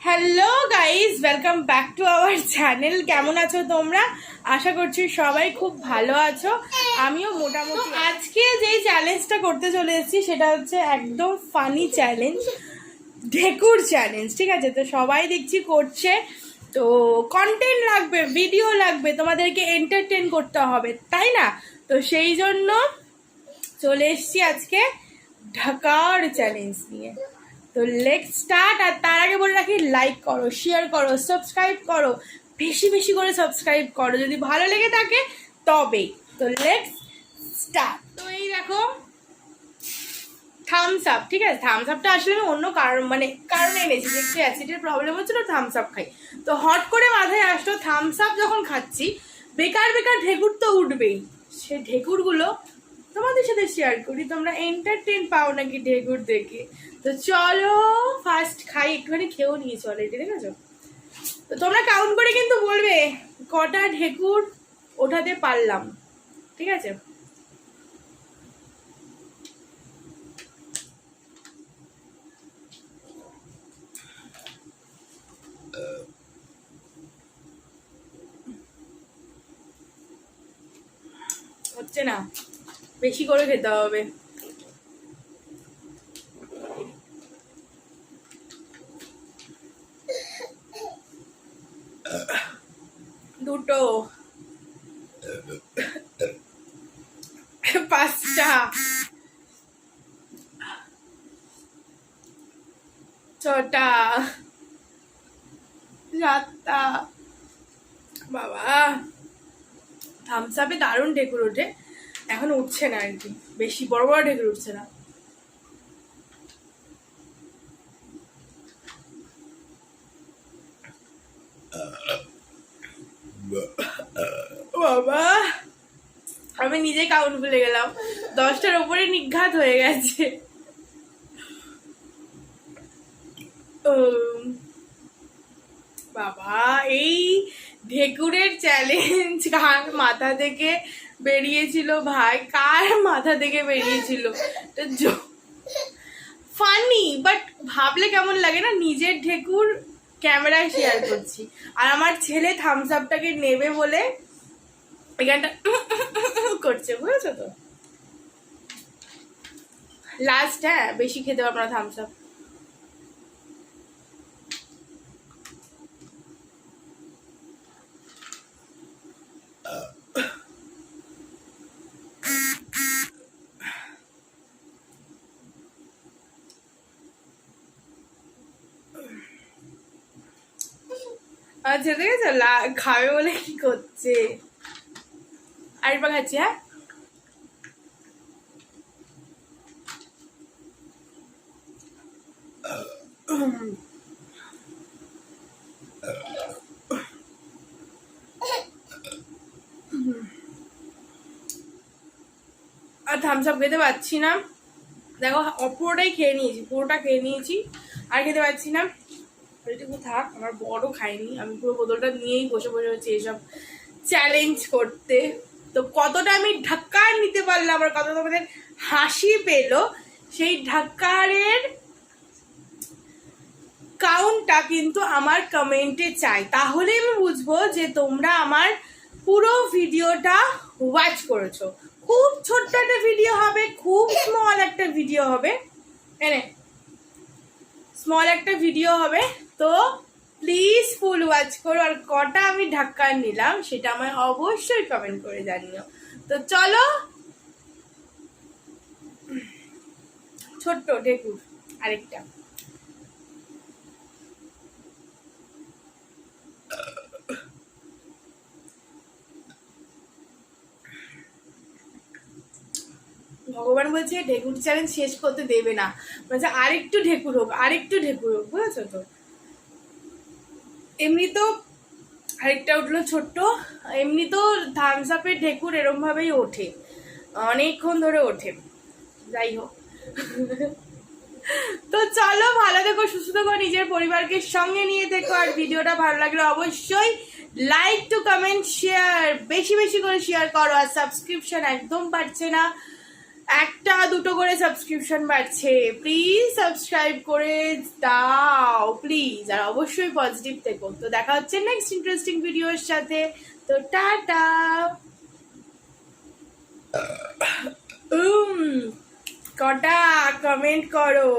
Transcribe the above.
Hello guys, welcome back to our channel. কেমন আছো তোমরা? আশা করছি সবাই খুব ভালো আছো, আমিও মোটামুটি। আজকে যেই চ্যালেঞ্জটা করতে চলে এসেছি সেটা হচ্ছে একদম ফানি চ্যালেঞ্জ, ঢেকুর চ্যালেঞ্জ। ঠিক আছে, তো সবাই দেখছি করছে, তো কন্টেন্ট লাগবে, ভিডিও লাগবে, তোমাদেরকে এন্টারটেন করতে হবে, তাই না? তো সেই জন্য চলে এসেছি আজকে ঢাকার চ্যালেঞ্জ নিয়ে। তো লেটস স্টার্ট। আর তার আগে বলে রাখি, লাইক করো, শেয়ার করো, সাবস্ক্রাইব করো, বেশি বেশি করে সাবস্ক্রাইব করো যদি ভালো লেগে থাকে তবেই। তো লেটস স্টার্ট। তো এই দেখো থামস আপ। ঠিক আছে, থামস আপটা আসলে আমি অন্য কারণে এনেছি, যে একটু অ্যাসিডের প্রবলেম হচ্ছিল, থামস আপ খাই। তো হট করে মাথায় আসলো থামস আপ যখন খাচ্ছি বেকার বেকার ঢেকুর তো উঠবেই, সেই ঢেকুরগুলো তোমাদের সাথে শেয়ার করি, তোমরা এন্টারটেন পাও নাকি ঢেকুর দেখে। তো চলো ফার্স্ট খাই, একটুখানি খেয়েও নিয়েছি অলরেডি, ঠিক আছে? তো তোমরা কাউন্ট করে কিন্তু বলবে কটা ঢেকুর ওঠাতে পারলাম, ঠিক আছে? হচ্ছে না, বেশি করে খেতে হবে। দুটো, পাঁচটা, ছটা, সাতটা। বাবা, থামস আপে দারুণ ঢেকুর ওঠে, এখন উঠছে না আর কি, বেশি বড় বড় ঢেকুর উঠছে না। বাবা, আমি নিজে কাউন্ট ভুলে গেলাম, 10টার উপরে নিঘাত হয়ে গেছে। বাবা, এই ঢেকুরের চ্যালেঞ্জ কার মাথা থেকে বেরিয়েছিল ভাই? কার মাথা থেকে বেরিয়েছিল? ফানি, বাট ভাবলে কেমন লাগে না, নিজের ঢেকুর ক্যামেরায় শেয়ার করছি, আর আমার ছেলে থামস আপটাকে নেবে বলে এখানটা করছে, বুঝেছো তো? লাস্ট, হ্যাঁ, বেশি খেতে পারবো না থামস আপ। আচ্ছা ঠিক আছে, খাবে বলে কি করছে? আরেকবার খাচ্ছি, হ্যাঁ। আর থামস আপ খেতে পারছি না, দেখো পুরোটাই খেয়ে নিয়েছি, পুরোটা খেয়ে নিয়েছি, আর খেতে পারছি না। ওইটুকু থাক, আমার বড় খাইনি, আমি পুরো বোতলটা নিয়েই বসে বসে হচ্ছে এইসব চ্যালেঞ্জ করতে। তো কতটা আমি ঢাক্কার নিতে পারলাম আর কতটা তোমাদের হাসি পেলো, সেই ঢাক্কারের কাউন্টটা কিন্তু আমার কমেন্টে চাই, তাহলে আমি বুঝবো যে তোমরা আমার পুরো ভিডিওটা ওয়াচ করেছো। খুব ছোট্ট একটা ভিডিও হবে, খুব স্মল একটা ভিডিও হবে, স্মল একটা ভিডিও হবে, তো প্লিজ ফুল ওয়াচ করো। আর কটা আমি ঢাক্কা নিলাম সেটা আমায় অবশ্যই কমেন্ট করে জানিও। তো চলো, ছোট্ট ঢেকুর আরেকটা। ভগবান বলছে ঢেকুর চ্যালেঞ্জ শেষ করতে দেবে না, বলছে আরেকটু ঢেকুর হোক, আরেকটু ঢেকুর হোক, বুঝেছো তো? এমনি তো আরেকটা উঠলো ছোট্ট, এমনি তো থামস আপের ঢেকুর এরম ভাবেই ওঠে, অনেকক্ষণ ধরে ওঠে, যাই হোক। তো চলো, ভালো থেকো, সুস্থ থেকো, নিজের পরিবারকে সঙ্গে নিয়ে থেকো, আর ভিডিওটা ভালো লাগলে অবশ্যই লাইক টু কমেন্ট শেয়ার বেশি বেশি করে শেয়ার করো, আর সাবস্ক্রিপশন একদম পারছে না, একটা দুটো করে সাবস্ক্রিপশন বাড়ছে, প্লিজ সাবস্ক্রাইব করে দাও প্লিজ, আর অবশ্যই পজিটিভ থেকো। তো দেখা হচ্ছে নেক্সট ইন্টারেস্টিং ভিডিওর সাথে। তো টাটা। কটা কমেন্ট করো।